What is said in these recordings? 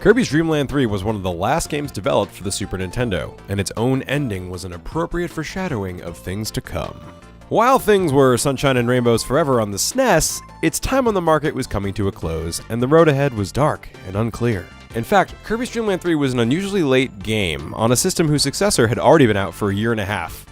Kirby's Dream Land 3 was one of the last games developed for the Super Nintendo, and its own ending was an appropriate foreshadowing of things to come. While things were sunshine and rainbows forever on the SNES, its time on the market was coming to a close, and the road ahead was dark and unclear. In fact, Kirby's Dream Land 3 was an unusually late game on a system whose successor had already been out for a year and a half.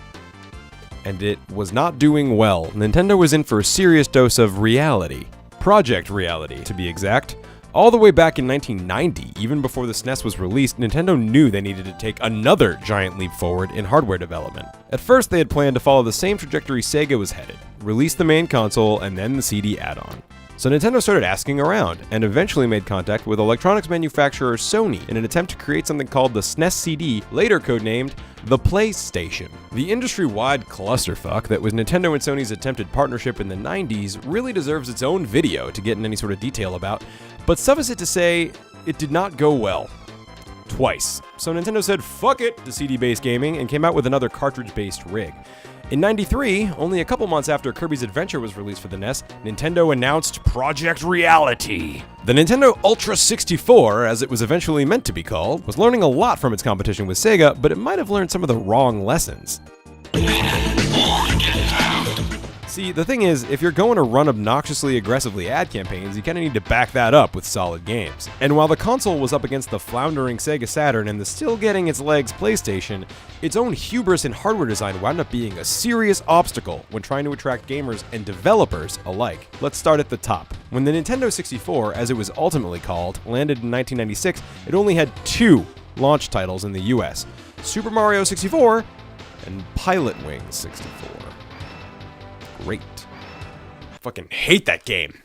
And it was not doing well. Nintendo was in for a serious dose of reality. Project Reality, to be exact. All the way back in 1990, even before the SNES was released, Nintendo knew they needed to take another giant leap forward in hardware development. At first, they had planned to follow the same trajectory Sega was headed, release the main console and then the CD add-on. So Nintendo started asking around, and eventually made contact with electronics manufacturer Sony in an attempt to create something called the SNES CD, later codenamed the PlayStation. The industry-wide clusterfuck that was Nintendo and Sony's attempted partnership in the 90s really deserves its own video to get in any sort of detail about, but suffice it to say, it did not go well. Twice. So Nintendo said fuck it to CD-based gaming and came out with another cartridge-based rig. In '93, only a couple months after Kirby's Adventure was released for the NES, Nintendo announced Project Reality. The Nintendo Ultra 64, as it was eventually meant to be called, was learning a lot from its competition with Sega, but it might have learned some of the wrong lessons. See, the thing is, if you're going to run obnoxiously aggressively ad campaigns, you kinda need to back that up with solid games. And while the console was up against the floundering Sega Saturn and the still getting its legs PlayStation, its own hubris in hardware design wound up being a serious obstacle when trying to attract gamers and developers alike. Let's start at the top. When the Nintendo 64, as it was ultimately called, landed in 1996, it only had 2 launch titles in the US, Super Mario 64 and Pilot Wings 64. Great. I fucking hate that game.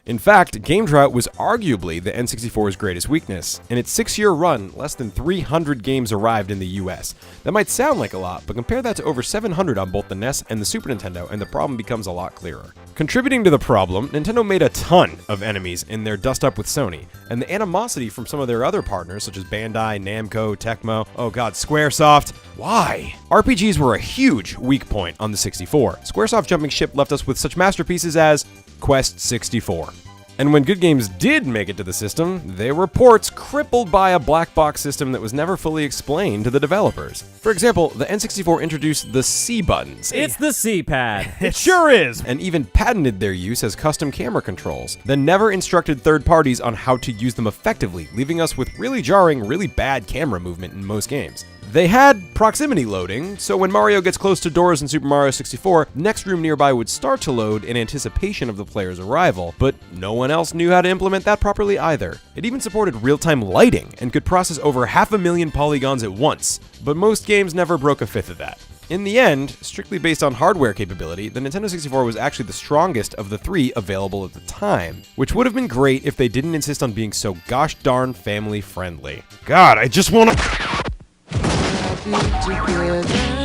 In fact, Game Drought was arguably the N64's greatest weakness. In its 6-year run, less than 300 games arrived in the US. That might sound like a lot, but compare that to over 700 on both the NES and the Super Nintendo, and the problem becomes a lot clearer. Contributing to the problem, Nintendo made a ton of enemies in their dust-up with Sony, and the animosity from some of their other partners, such as Bandai, Namco, Tecmo, oh god, Squaresoft. Why? RPGs were a huge weak point on the 64. Squaresoft jumping ship left us with such masterpieces as Quest 64. And when good games did make it to the system, they were ports crippled by a black box system that was never fully explained to the developers. For example, the N64 introduced the C buttons. It's the C-pad. It sure is! And even patented their use as custom camera controls, then never instructed third parties on how to use them effectively, leaving us with really jarring, really bad camera movement in most games. They had proximity loading, so when Mario gets close to doors in Super Mario 64, the next room nearby would start to load in anticipation of the player's arrival, but no one else knew how to implement that properly either. It even supported real-time lighting and could process over 500,000 polygons at once, but most games never broke a fifth of that. In the end, strictly based on hardware capability, the Nintendo 64 was actually the strongest of the 3 available at the time, which would have been great if they didn't insist on being so gosh darn family friendly. God, I just wanna...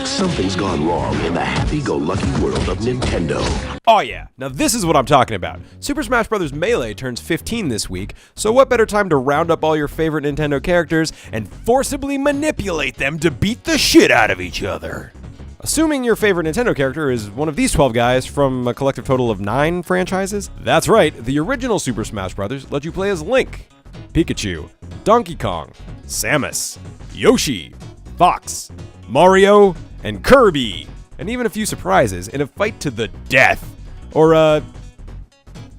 Something's gone wrong in the happy-go-lucky world of Nintendo. Oh yeah, now this is what I'm talking about. Super Smash Bros. Melee turns 15 this week, so what better time to round up all your favorite Nintendo characters and forcibly manipulate them to beat the shit out of each other? Assuming your favorite Nintendo character is one of these 12 guys from a collective total of 9 franchises? That's right, the original Super Smash Bros. Let you play as Link, Pikachu, Donkey Kong, Samus, Yoshi, Fox, Mario, and Kirby, and even a few surprises in a fight to the death. Or,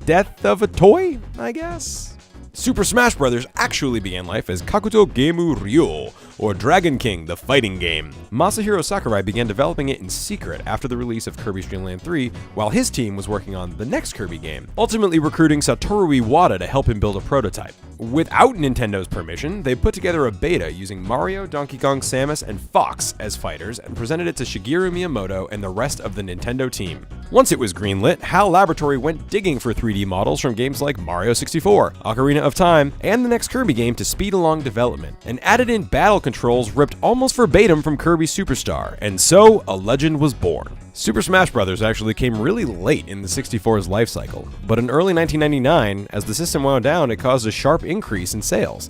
death of a toy, I guess? Super Smash Bros. Actually began life as Kakuto Gemu Ryo, or Dragon King, the fighting game. Masahiro Sakurai began developing it in secret after the release of Kirby's Dream Land 3, while his team was working on the next Kirby game, ultimately recruiting Satoru Iwata to help him build a prototype. Without Nintendo's permission, they put together a beta using Mario, Donkey Kong, Samus, and Fox as fighters and presented it to Shigeru Miyamoto and the rest of the Nintendo team. Once it was greenlit, HAL Laboratory went digging for 3D models from games like Mario 64, Ocarina of Time, and the next Kirby game to speed along development, and added in battle controls ripped almost verbatim from Kirby Superstar, and so a legend was born. Super Smash Bros. Actually came really late in the 64's life cycle, but in early 1999, as the system wound down, it caused a sharp increase in sales.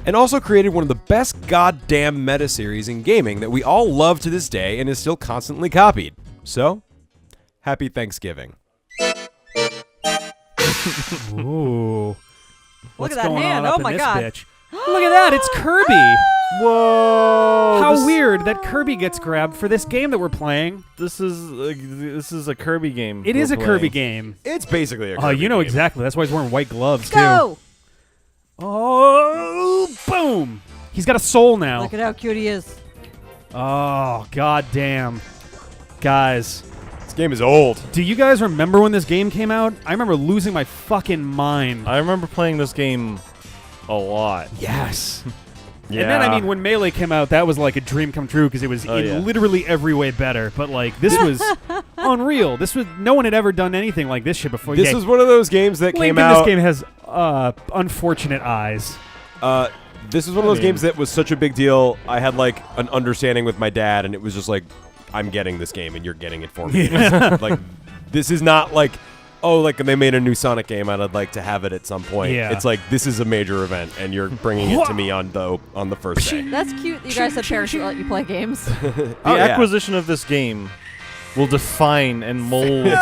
And also created one of the best goddamn meta series in gaming that we all love to this day and is still constantly copied. So, happy Thanksgiving. Ooh. What's at that going hand. on up Oh in my this God. bitch? Look at that. It's Kirby. Whoa! How weird that Kirby gets grabbed for this game that we're playing. This is a Kirby game. It is a we're Kirby playing. game. It's basically a Oh, Kirby you know game. exactly. That's why he's wearing white gloves, too. Go! Oh, boom. He's got a soul now. Look at how cute he is. Oh, god damn. Guys, This game is old. do you guys remember when this game came out? I remember losing my fucking mind. I remember playing this game a lot. Yes. Yeah. And then, I mean, when Melee came out, that was like a dream come true because it was Oh, in yeah. literally every way better. But, like, this was unreal. No one had ever done anything like this shit before. This Yeah, was one of those games that Link came in out. this game has unfortunate eyes. This is one of those games that was such a big deal. I had like an understanding with my dad, and it was just like, I'm getting this game, and you're getting it for me. Like, this is not like, oh, like they made a new Sonic game, and I'd like to have it at some point. Yeah. It's like this is a major event, and you're bringing it to me on the first day. That's cute. You guys have parents who let you play games. The Oh, yeah. acquisition of this game will define and mold me.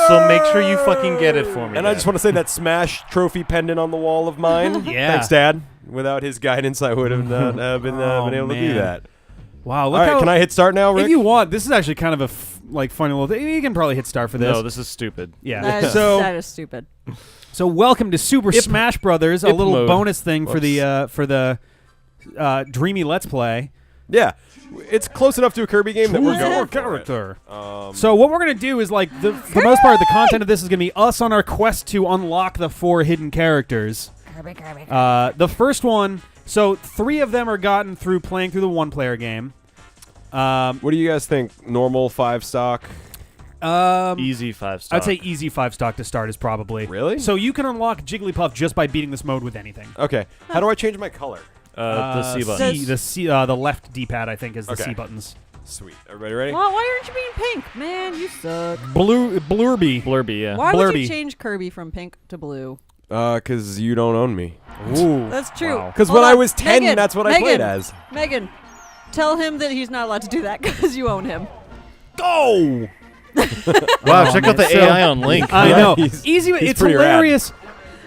So make sure you fucking get it for me. And I just want to say that Smash trophy pendant on the wall of mine. Yeah. Thanks, Dad. Without his guidance, I would have not been able to do man. that. Wow, All look right, how... can I hit start now, Rick? If you want, this is actually kind of a funny little thing. You can probably hit start for this. No, this is stupid. Yeah. That is stupid. So welcome to Super Smash Brothers, a Ip little mode. bonus thing for the Dreamy Let's Play. Yeah, it's close enough to a Kirby game that we're Choose going your for character. it. So what we're gonna do is like the most part, the content of this is gonna be us on our quest to unlock the 4 hidden characters. The first one. So 3 of them are gotten through playing through the 1-player game. What do you guys think? Normal 5 stock? Easy 5-star. I'd say easy 5-stock to start is probably. Really? So you can unlock Jigglypuff just by beating this mode with anything. Okay. How do I change my color? the C button. The left D-pad, I think, is the Okay. C buttons. Sweet. Everybody ready? Well, why aren't you being pink? Man, you suck. Blurby. Blurby, yeah. Why would you Blurby. change Kirby from pink to blue? Because you don't own me. Ooh. That's true. Wow. Because Hold when I on. was 10, Megan, that's what I Megan, played as. Megan, tell him that he's not allowed to do that because you own him. Go! Wow, check out the So- AI on Link. I Yeah, know. he's It's pretty rad. hilarious.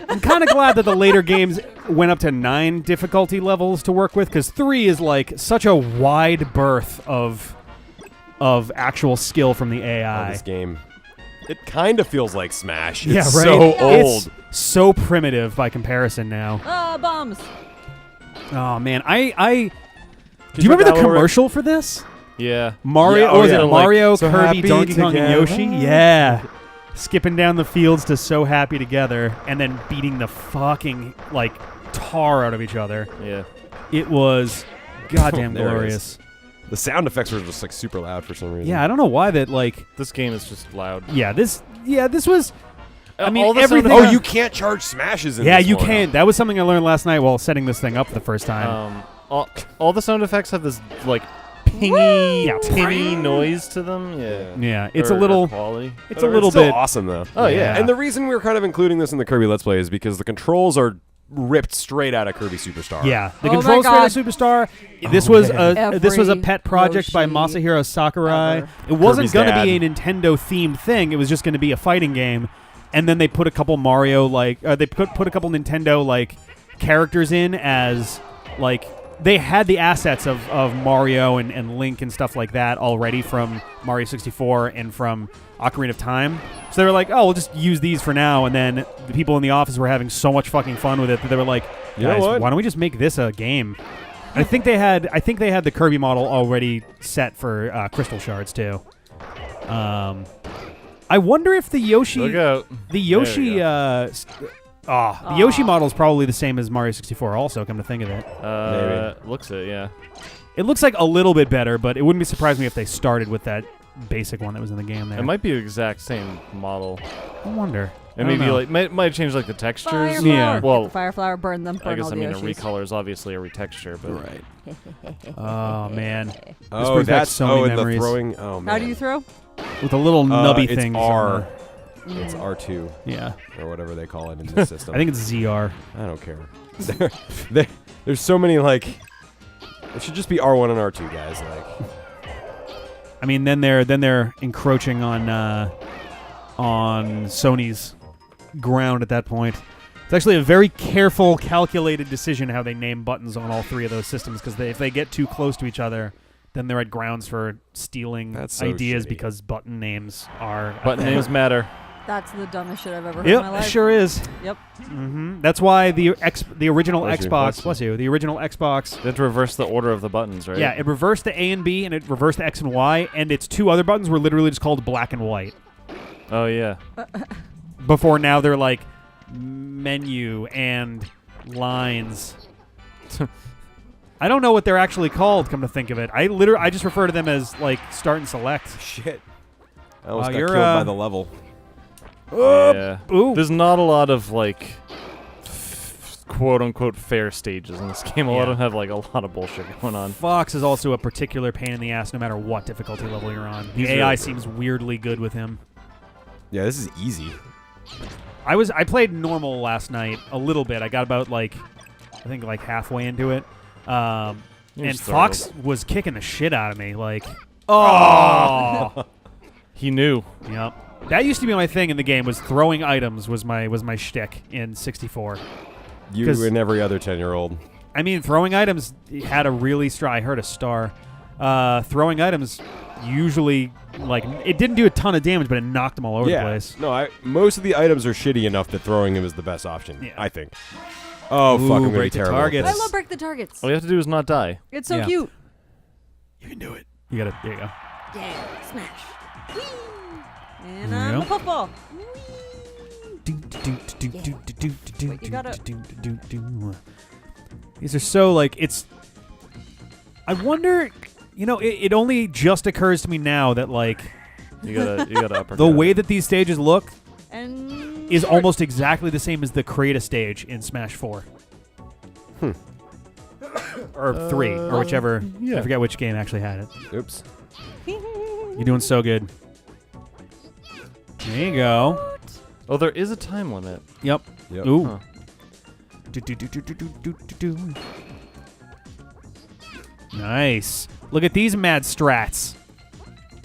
I'm kind of glad that the later games went up to 9 difficulty levels to work with, because 3 is like such a wide berth of actual skill from the AI. This game. It kind of feels like Smash. Yeah, It's right. so It's old. so primitive by comparison now. Bombs. Oh man, I do you remember the commercial for this? Yeah. Mario, Yeah, what oh, was yeah, it? like, Mario, so Kirby, happy Donkey Kong, and together. Yoshi. Yeah, skipping down the fields to So Happy Together, and then beating the fucking like tar out of each other. Yeah. It was goddamn There it glorious. The sound effects were just like super loud for some reason. Yeah, I don't know why that like. This game is just loud. This was. I mean, all the everything. sound Oh, you can't charge smashes in Yeah, this you one. can. That was something I learned last night while setting this thing up the first time. All the sound effects have this like pingy, Yeah. tinny noise to them. Yeah. Yeah, it's Or a little. quality. It's But a little still bit. awesome though. Oh yeah. And the reason we're kind of including this in the Kirby Let's Play is because the controls are ripped straight out of Kirby Superstar. Yeah, the Oh my controls for God. the Superstar. This was man. this was a Every pet project by Yoshi Masahiro Sakurai. ever. It wasn't Kirby's going to dad. be a Nintendo themed thing. It was just going to be a fighting game, and then they put a couple Mario they put a couple Nintendo like characters in as like they had the assets of Mario and Link and stuff like that already from Mario 64 and from Ocarina of Time. So they were like, oh, we'll just use these for now. And then the people in the office were having so much fucking fun with it that they were like, You know guys, what? why don't we just make this a game? I think they had the Kirby model already set for Crystal Shards too. I wonder if the Yoshi Look out. the Yoshi you the Yoshi model is probably the same as Mario 64 also, come to think of it. Looks it, yeah. It looks like a little bit better, but it wouldn't be surprised me if they started with that basic one that was in the game there. It might be the exact same model. I wonder. And I don't maybe know. like might change like the textures. Fire flower. Yeah. Well, Fire flower, burn them. Burn I guess all I the mean a Yoshis. recolor is obviously a retexture, but Right. Oh man. Oh, brings back that's so many and the memories. throwing. Oh man. How do you throw? With a little nubby it's thing. R. Mm. It's R2 Yeah. or whatever they call it in this system. I think it's ZR. I don't care. There's so many like. It should just be R1 and R2, guys. Like. I mean, then they're encroaching on Sony's ground at that point. It's actually a very careful, calculated decision how they name buttons on all three of those systems, because if they get too close to each other, then they're at grounds for stealing That's so ideas shitty. because button names are... Button names matter. That's the dumbest shit I've ever heard in my Yep, life. sure is. Yep. That's why the original Bless you, Xbox... Bless you. The original Xbox... They have to reverse the order of the buttons, right? Yeah, it reversed the A and B, and it reversed the X and Y, and its two other buttons were literally just called black and white. Oh, yeah. Before now, they're like menu and lines. I don't know what they're actually called, come to think of it. I just refer to them as, like, start and select. Shit. I almost got you're, killed by the level. Yeah. Ooh. There's not a lot of, like, quote-unquote fair stages in this game. A lot of them have, like, a lot of bullshit going on. Fox is also a particular pain in the ass no matter what difficulty level you're on. The He's AI really seems weirdly good with him. Yeah, this is easy. I played normal last night a little bit. I got about, like, I think, like, halfway into it. And just throw Fox it was kicking the shit out of me. Like, oh! He knew. Yep. That used to be my thing in the game. Was throwing items was my shtick in 64. You 'Cause- and every other 10-year-old. I mean, throwing items had a really I heard a star. Throwing items usually, like, it didn't do a ton of damage, but it knocked them all over the place. No, most of the items are shitty enough that throwing him is the best option, Yeah. I think. Oh, fuck, I'm going to be break the terrible. at targets. I this. love break the targets. All you have to do is not die. It's so Yeah. cute. You can do it. You gotta. There you go. Yeah, smash. Whee! And There you I'm go. a football. You gotta- These are so, like, it's... I wonder... You know, it only just occurs to me now that, like, You gotta uppercut. the way that these stages look And is short. almost exactly the same as the create a stage in Smash 4. Or 3, or whichever. yeah. I forget which game actually had it. Oops. You're doing so good. There you go. Oh, there is a time limit. Yep. Yep. Ooh. Huh. Do. Nice. Look at these mad strats.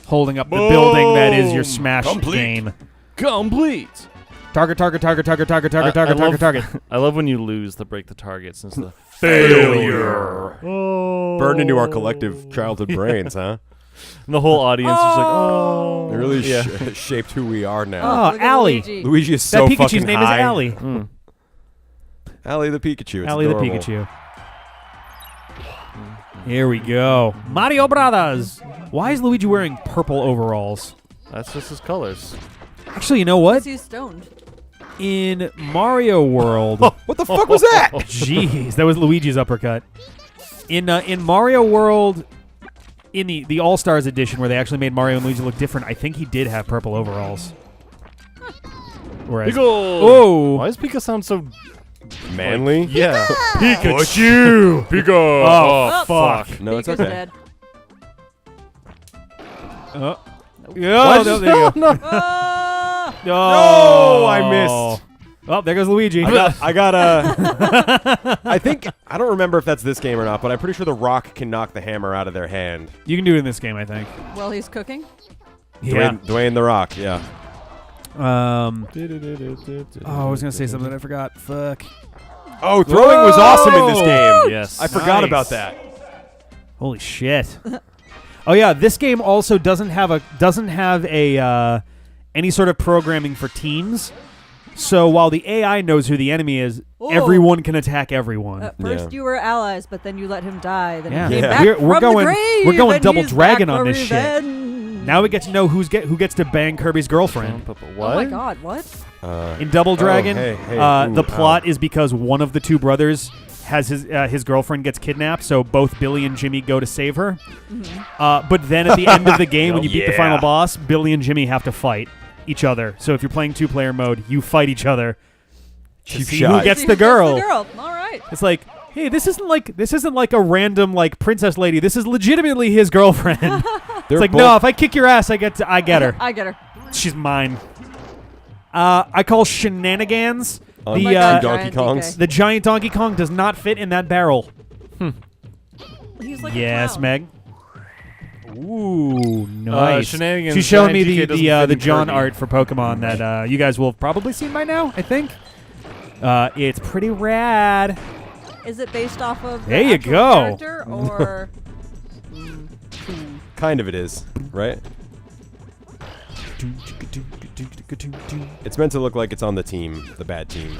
Holding up the building that is your Smash game. Complete. Target. I love when you lose the break the target since the Failure. oh. Burned into our collective childhood brains, huh? And the whole audience is just like, oh. It really Yeah. shaped who we are now. Oh, look at Allie. Luigi. Luigi is That so Pikachu's fucking name high. is Allie. Mm. Allie the Pikachu. It's Allie the adorable. Pikachu. Here we go. Mario Brothers. Why is Luigi wearing purple overalls? That's just his colors. Actually, you know what? He's stoned. In Mario World, What the fuck was that? jeez, that was Luigi's uppercut. In Mario World, in the All Stars edition, where they actually made Mario and Luigi look different, I think he did have purple overalls. Whereas, Pika! oh, Why does Pika sound so Manly? Yeah. Pikachu! Pika! Oh, fuck. No, it's Pika's okay. dead. Yeah, there you go. Ah! No, I missed. Well, there goes Luigi. I got a. I think I don't remember if that's this game or not, but I'm pretty sure the Rock can knock the hammer out of their hand. You can do it in this game, I think. Well, he's cooking. Dwayne the Rock, yeah. Oh, I was gonna say something I forgot. Fuck. Oh, throwing was awesome in this Whoa! game. Yes. I forgot Nice. about that. Holy shit. Oh yeah, this game also doesn't have a any sort of programming for teams. So while the AI knows who the enemy is, Whoa. everyone can attack everyone. At first Yeah. you were allies, but then you let him die. Then Yeah. he came Yeah. back We're from going- the grave. we're going and double he's dragon back on for this shit. revenge. Now we get to know who gets to bang Kirby's girlfriend. What? Oh my God! What? In Double Dragon, hey, the ooh, plot ow. is because one of the two brothers has his girlfriend gets kidnapped, so both Billy and Jimmy go to save her. But then at the end of the game, when you beat the Yeah. final boss, Billy and Jimmy have to fight each other. So if you're playing two-player mode, you fight each other to Cheap see shot. who gets See the who girl. Gets the girl. All right. It's like, hey, this isn't like a random like princess lady. This is legitimately his girlfriend. It's like, no, if I kick your ass, I get her. I get her. She's mine. I call shenanigans. On The my God, Donkey giant Kongs. DK. the giant Donkey Kong does not fit in that barrel. He's like Yes, a clown. Meg. Ooh, nice. Shenanigans. She's showing me Giant GK doesn't fit the in John Kirby. art for Pokemon that you guys will have probably seen by now, I think. It's pretty rad. Is it based off of the There you actual go. character or? Kind of it is, right? It's meant to look like it's on the team, the bad team.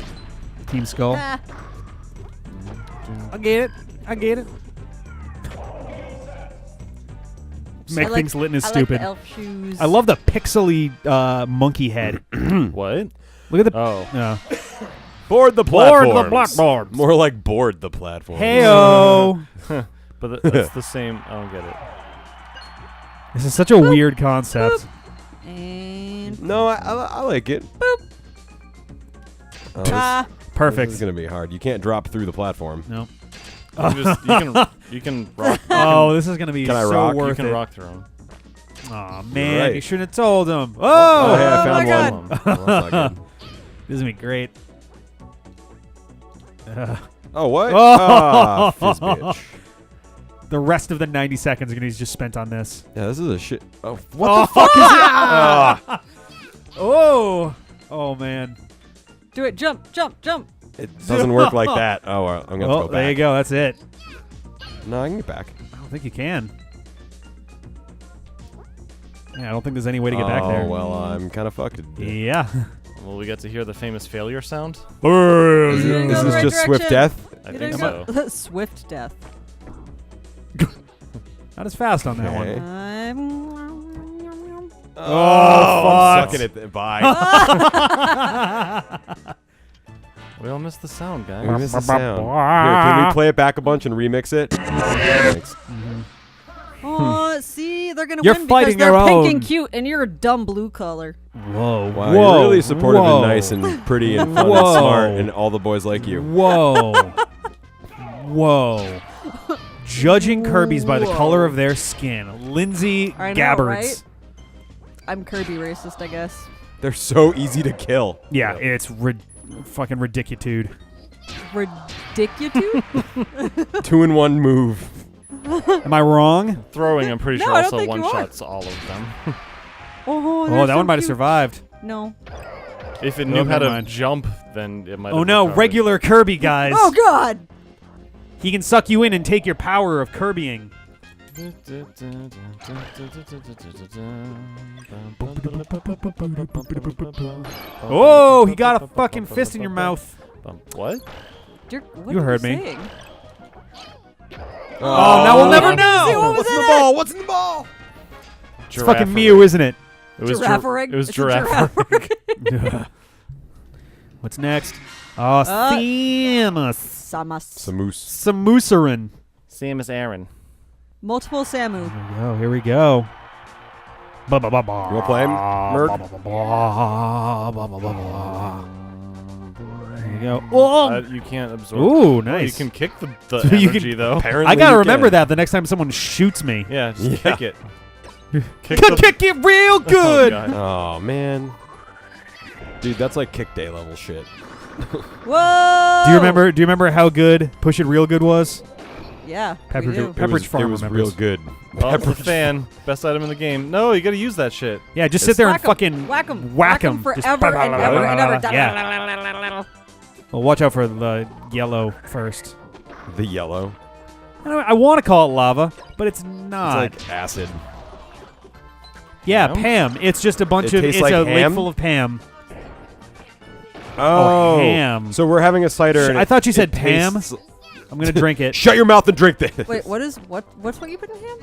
Team Skull. Ah, I get it. Make I like- things lit and I stupid. Like the elf shoes. I love the pixely monkey head. What? Look at the. Oh. Board the Board platforms. the blackboards. More like board the platform. Heyo. But that's the same. I don't get it. This is such a weird concept. And No, I like it. boop. Oh, this Perfect. is gonna be hard. You can't drop through the platform. No. You can rock. Oh, this is gonna be Can I so rock? You You worth can it. rock through them. Aw, man, right. you shouldn't have told him. Oh, Oh, hey, I my found one. Oh, that's not good. this is gonna be great. Oh, what? Oh. Ah, fizz bitch. The rest of the 90 seconds are gonna be just spent on this. Yeah, this is a shit. Oh, what the fuck is it? Ah. Oh, man. Do it. Jump. It doesn't work like that. Oh, well, I'm gonna have to go back. There you go. That's it. No, I can get back. I don't think you can. Yeah, I don't think there's any way to get back there. Oh, well, I'm kind of fucked. Yeah. Well, we get to hear the famous failure sound. Is You're this gonna go the right just swift direction. death? I You're think gonna so. go- Swift death. Not as fast on that Okay. one. Oh, I'm fuck. sucking it. Bye. We all missed the sound, We guys. missed the sound. Here, can we play it back a bunch and remix it? Thanks. Oh, see, they're gonna You're win because fighting they're your pink own. and cute, and you're a dumb blue color. Whoa. Wow, Whoa. you're really supportive Whoa. and nice and pretty and fun Whoa. and smart, and all the boys like you. Whoa. Whoa. Judging Kirby's by the Whoa. color of their skin. Lindsay I know, Gabbards. right? I'm Kirby racist, I guess. They're so easy to kill. Yeah, it's fucking ridiculitude. Ridiculous? 2-in-1 move. Am I wrong? Throwing, I'm pretty No, sure I don't also think you are. one-shots all of them. Oh, Oh, that one might have survived. No. If it Oh, knew how never to mind. jump, then it might Oh have no, recovered. regular Kirby, guys. Oh God! He can suck you in and take your power of Kirbying. Oh, he got a fucking fist in your mouth. What? What You are heard me. saying? Oh, now we'll never See, know. what was What's in in the it? ball? What's in the ball? It's fucking Mew, isn't it? It was Giraffe-a-rig? It was It's a giraffe-a-rig. What's next? Oh, Samus. Samus. Samoose. Samoosarin. Samus Aran. Multiple Samu. Oh, here we go. You You wanna play him, Merc? There you go. Oh, You can't absorb. ooh, Oh, nice. you can kick the You energy, can- though. Apparently I gotta you remember can. that the next time someone shoots me. Yeah, just Yeah. kick it. Kick the- Kick it real good. Oh, God. Oh, man. Dude, that's like kick day level shit. Whoa! Do you remember how good Push It Real Good was? Yeah. Pepper we do. Pepperidge it Farm was remembers. real good. Oh, I'm a fan. Best item in the game. No, you gotta use that shit. Yeah, just sit there and Whack 'em. fucking Whack 'em. whack 'em. forever Just and ever and ever. Yeah. Well, watch out for the yellow first. The yellow. I want to call it lava, but it's not. It's like acid. yeah, Pam? Pam. It's just a bunch It of. tastes It's like a lake ham? full of Pam. Oh, ham. So we're having a cider. and I thought you it said Pam. tastes- I'm gonna drink it. Shut your mouth and drink this. Wait, what's what you put in ham?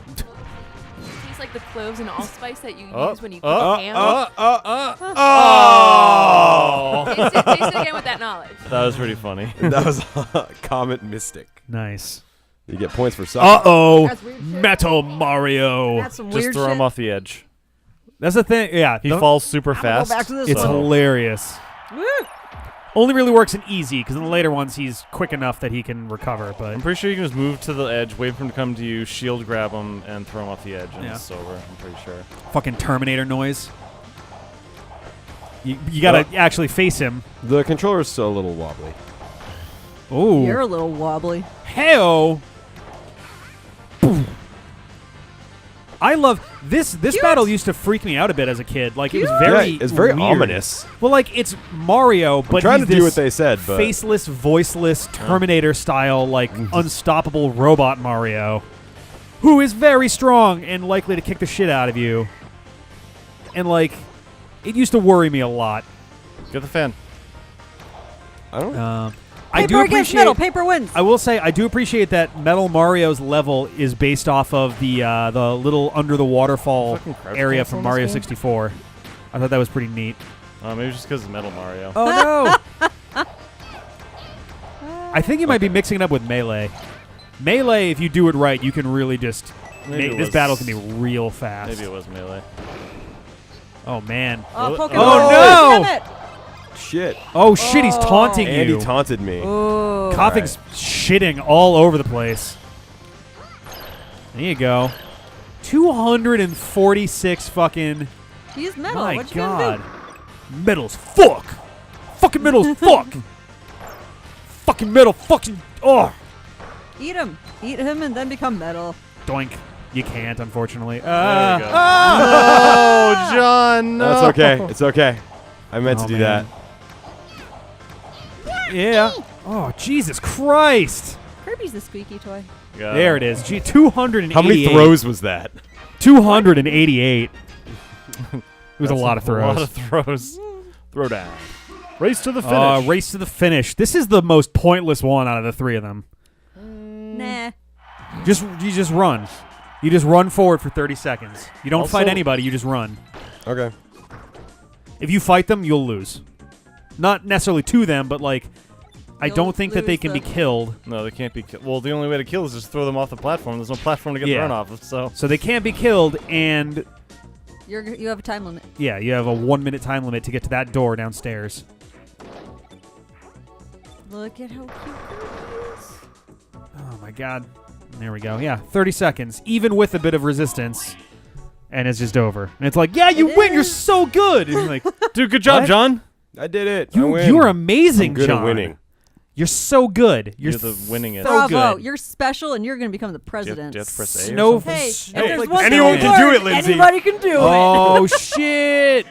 Tastes like the cloves and allspice that you Oh, use when you cook ham. Oh! Taste it again with that knowledge. That was pretty funny. That was Comet Mystic. Nice. You get points for sucking. Oh, That's weird shit. Metal Mario. That's some Just weird throw shit. him off the edge. That's the thing. Yeah, He don't- falls super I'm gonna go fast. back to this It's one. hilarious. Woo! Only really works in easy because in the later ones he's quick enough that he can recover. But I'm pretty sure you can just move to the edge, wait for him to come to you, shield grab him, and throw him off the edge, and Yeah. it's over. I'm pretty sure. fucking Terminator noise. You gotta actually face him. The controller's still a little wobbly. Oh, You're a little wobbly. hell! I love this. This Cute. battle used to freak me out a bit as a kid. Like it was Cute. very, Yeah, it's very weird. ominous. Well, like it's Mario, but trying he's to do this what they said, but faceless, voiceless, Terminator style, like unstoppable robot Mario, who is very strong and likely to kick the shit out of you. And like, it used to worry me a lot. Get the fan. I don't. I do Paper against appreciate. metal. Paper wins. I will say I do appreciate that Metal Mario's level is based off of the little under the waterfall Fucking crouch area cancel from in Mario this game? 64. I thought that was pretty neat. Maybe just because it's Metal Mario. Oh no! I think you might be mixing it up with Melee. Melee, if you do it right, you can really just. Maybe it This was- battle can be real fast. Maybe it was Melee. Oh man! Oh, Pokemon. Oh, no! Damn it. Shit. Oh shit! He's taunting And you. he taunted me. Ooh. Coughing's shitting all over the place. There you go. 246 fucking. He's metal. My What you gonna God. Metal's fuck. Fucking metal's fuck. Fucking metal. Fucking. Oh. do? Eat him. Eat him and then become metal. Doink. You can't, unfortunately. There we go. Oh, John, no. That's okay. It's okay. I meant Oh, to do man. Yeah. Oh, Jesus Christ. Kirby's the squeaky toy. Yeah. There it is. Gee, 288. that. How many throws was that? 288. It was a lot of A throws. lot of throws. Throw down. Race to the finish. Race to the finish. This is the most pointless one out of the three of them. Nah. You just run. You just run forward for 30 seconds. You don't Also- fight anybody. You just run. Okay. If you fight them, you'll lose. Not necessarily to them, but like, I You'll don't think that they lose can be them. killed. No, they can't be killed. Well, the only way to kill is just throw them off the platform. There's no platform to get Yeah. the run off of, so. So they can't be killed, and You have a time limit. yeah, you have a 1 minute time limit to get to that door downstairs. Look at how cute Kirby is. Oh my God. There we go. Yeah, 30 seconds, even with a bit of resistance, and it's just over. And it's like, yeah, you It win. You're is. so good. And you're like, Dude, good job, What? John. I did it. I you win. are amazing, I'm good John. at winning. You're so good. You're the winningest. so Bravo. good. You're special and you're going to become the Do you president. have to press A or Snow. something? Hey, if Snow- there's like one anyone thing can we do learned, it, Lindsay. Anybody can do it. Oh shit!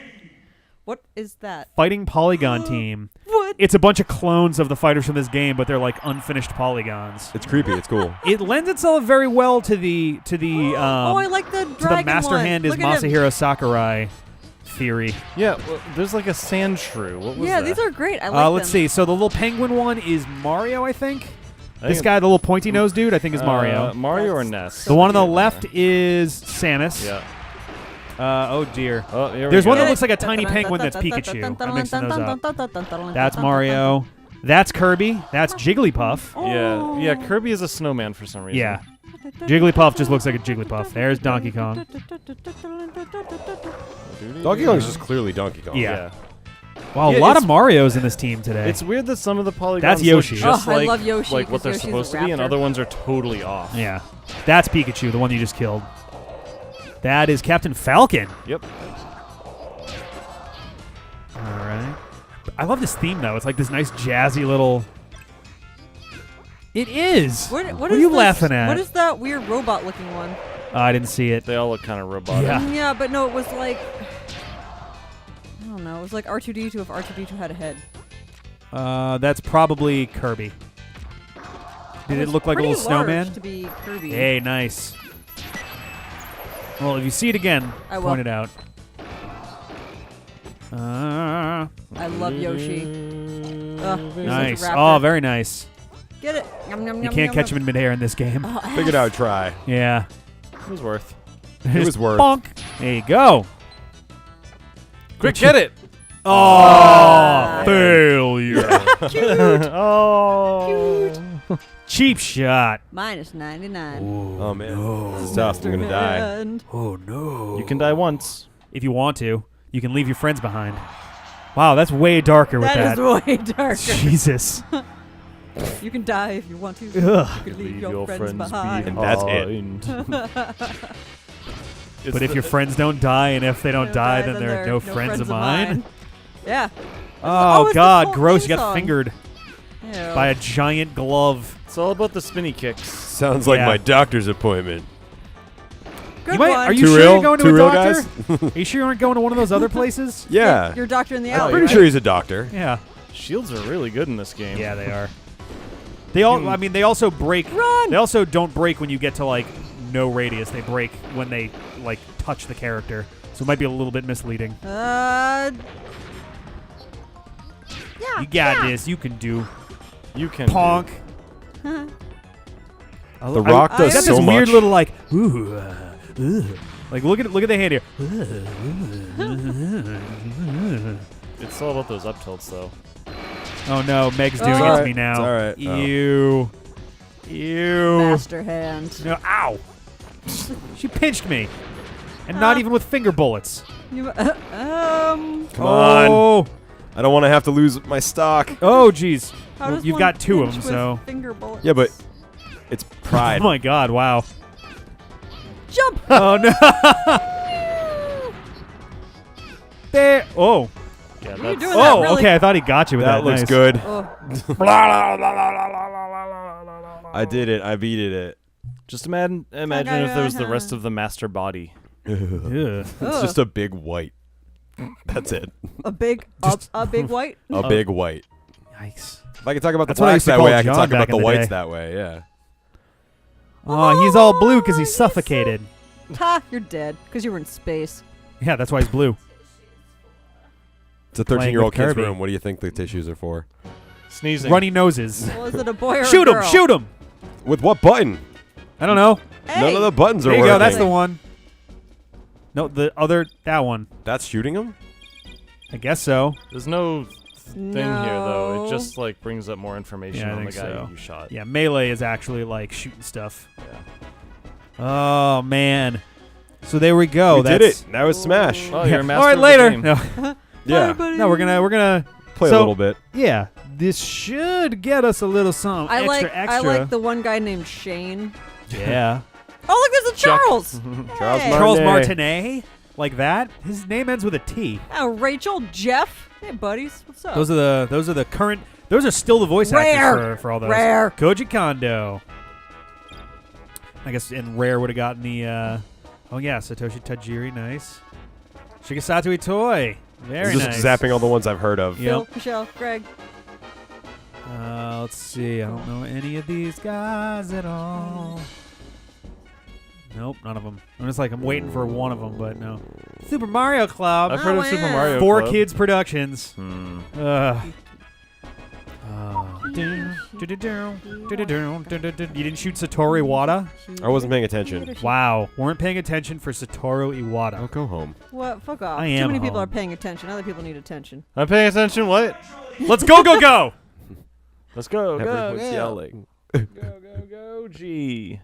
What is that? Fighting Polygon Team. What? It's a bunch of clones of the fighters from this game, but they're like unfinished polygons. It's creepy. It's cool. It lends itself very well to the Oh, I like the to dragon the master one. hand is Look at him. Masahiro Sakurai theory. Yeah, well, there's like a sand shrew. What was Yeah, that? these are great. I like them. Let's see. So the little penguin one is Mario, I think. I This think guy, the little pointy nose dude, I think is Mario. Mario or That's Ness? The one on the I can't left remember. is Samus. Yeah. Oh dear. Oh, here There's we one go. that looks like a tiny penguin that's Pikachu. I'm mixing those up. That's Oh. Mario. That's Kirby. That's Jigglypuff. Yeah, Kirby is a snowman for some reason. Yeah. Jigglypuff just looks like a Jigglypuff. There's Donkey Kong. Donkey Kong is just clearly Donkey Kong. Yeah. Wow, Yeah, a lot of it's- Marios in this team today. It's weird that some of the polygons That's Yoshi. look just Oh, I like, love Yoshi, like what 'cause they're Yoshi's a supposed to be, and raptor. other ones are totally off. Yeah. That's Pikachu, the one you just killed. That is Captain Falcon. Yep. All right. I love this theme, though. It's like this nice jazzy little... It is. What are is you this? laughing at? What is that weird robot-looking one? I didn't see it. They all look kind of robotic. Yeah. Yeah, but no, it was like I don't know. It was like R2D2 if R2D2 had a head. That's probably Kirby. Did it was look like a pretty little large snowman? To be Kirby. Hey, nice. Well, if you see it again, I will. point it out. I love Yoshi. Ugh, he's Nice. such a raptor. Oh, very nice. Get it. Yum, yum, You yum, can't yum, catch yum. him in midair in this game. Oh, Figured I would try. Yeah. It was worth. It was worth. Bonk. There you go. Quick, get it! Oh, failure. Oh. Cheap shot. Minus 99. Oh man, this is tough. I'm gonna die. And Oh, no. You can die once. If you want to, you can leave your friends behind. Wow, that's way darker with that that. is way darker. Jesus. You can die if you want to. Ugh. You can leave your friends behind. And that's it. It's But if the- your friends don't die, and if they don't They'll die, die, then they're no friends of mine. Yeah. Oh, it's the God, whole gross. theme You got song. fingered Ew. by a giant glove. It's all about the spinny kicks. Sounds like Yeah. my doctor's appointment. Good might, one. are you Too sure real? you're going to Too a real, doctor? guys? Are you sure you aren't going to one of those other places? Yeah. Your doctor in the I'm alley. pretty right? sure he's a doctor. Yeah. Shields are really good in this game. Yeah, they are. They all. I mean, they also break. Run! They also don't break when you get to like no radius. They break when they like touch the character. So it might be a little bit misleading. Yeah. You got this. You can do. You can. Ponk. The Rock I does Got so this much. weird little like ooh, like look at the hand here. It's all about those up tilts, though. Oh no, Meg's doing It's it all to right. me now. It's all right. Oh. Ew. Master hand. No, ow. She pinched me, and not even with finger bullets. You, Come on. Oh, I don't want to have to lose my stock. oh, jeez. how Well, does you've one got two of pinch them, with so. finger bullets? Yeah, but it's Oh pride. my God! Wow. Jump! Oh no. There. Oh. Yeah, You're that's. doing that Oh. really Okay. I thought he got you with that. That looks Nice. good. Oh. I did it. I beat it. Just imagine if there was the rest of the master body. Ugh. It's just a big white. That's it. A big white. A big white. Yikes. If I can talk about the That's what I blacks used to that call way, I can John talk back about the in the whites day. that way. Yeah. Oh, he's all blue because he's suffocated. Ha! You're dead because you were in space. Yeah, that's why he's blue. It's a Playing 13-year-old with kid's Kirby. room. What do you think the tissues are for? Sneezing. Runny noses. Was it a boy or Shoot a him! girl? Shoot him! With what button? I don't know. Hey! None of the buttons are There you working. go. That's the one. No, the other. That one. That's shooting him? I guess so. There's no thing here, though. No. It just like brings up more information Yeah, I on the think guy so. you shot. Yeah, melee is actually like shooting stuff. Yeah. Oh man. So there we go. We did That's, it. Now it's Smash. Oh, Yeah. you're a master All right, of the later. game. No, Yeah. no, we're gonna Play so- a little bit. yeah. This should get us a little something I extra. like the one guy named Shane. Yeah. Oh, look, there's a Charles. Charles Hey. Martinet. Charles Martinet, like that. His name ends with a T. Oh, Rachel, Jeff. Hey, buddies, what's up? Those are the current. Those are still the voice Rare. actors for all those. Rare. Koji Kondo. I guess and Rare would have gotten the. Oh yeah, Satoshi Tajiri, nice. Shigesato Itoi, very I'm just nice. zapping all the ones I've heard of. Yep. Phil, Michelle, Greg. Let's see. I don't know any of these guys at all. Nope, none of them. I'm just like I'm waiting for one of them, but no. Super Mario Club. I've heard of Super yeah. Mario Four Club. Kids Productions. Hmm. You didn't shoot Satoru Iwata? I wasn't paying attention. Wow, weren't paying attention for Satoru Iwata. I'll go home. What? Fuck off. I am Too many people home. are paying attention. Other people need attention. I'm paying attention. What? Let's go, go, go! Let's go. Everyone's Go. yelling. Go. G.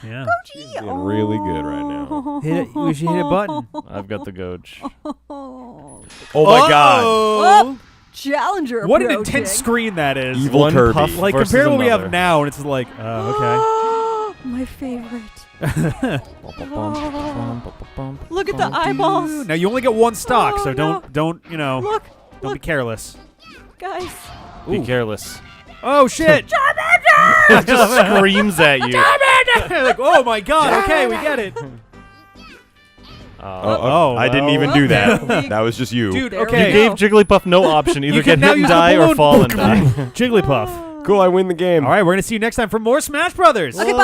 Yeah. She's doing really good right now. Hit it. We should hit a button. I've got the Goj. Oh. Oh my God! Oh! Challenger. What an approaching. intense screen that is. Evil One Kirby. puff Like versus compared to what we have another. now, and it's like, okay. My favorite. Look at the eyeballs. Now you only get one stock, Oh, so no. don't you know? Look, Don't be careless. guys. Be Ooh. careless. Oh shit! It just screams at you. Like, oh my god! Okay, we get it. Oh, I didn't well. even do that. Well. That was just you. Dude, There we okay. You gave Jigglypuff no option. Either You can get now hit and use the die or balloon. fall and die. Jigglypuff. Cool, I win the game. All right, we're gonna see you next time for more Smash Brothers. Okay, bye.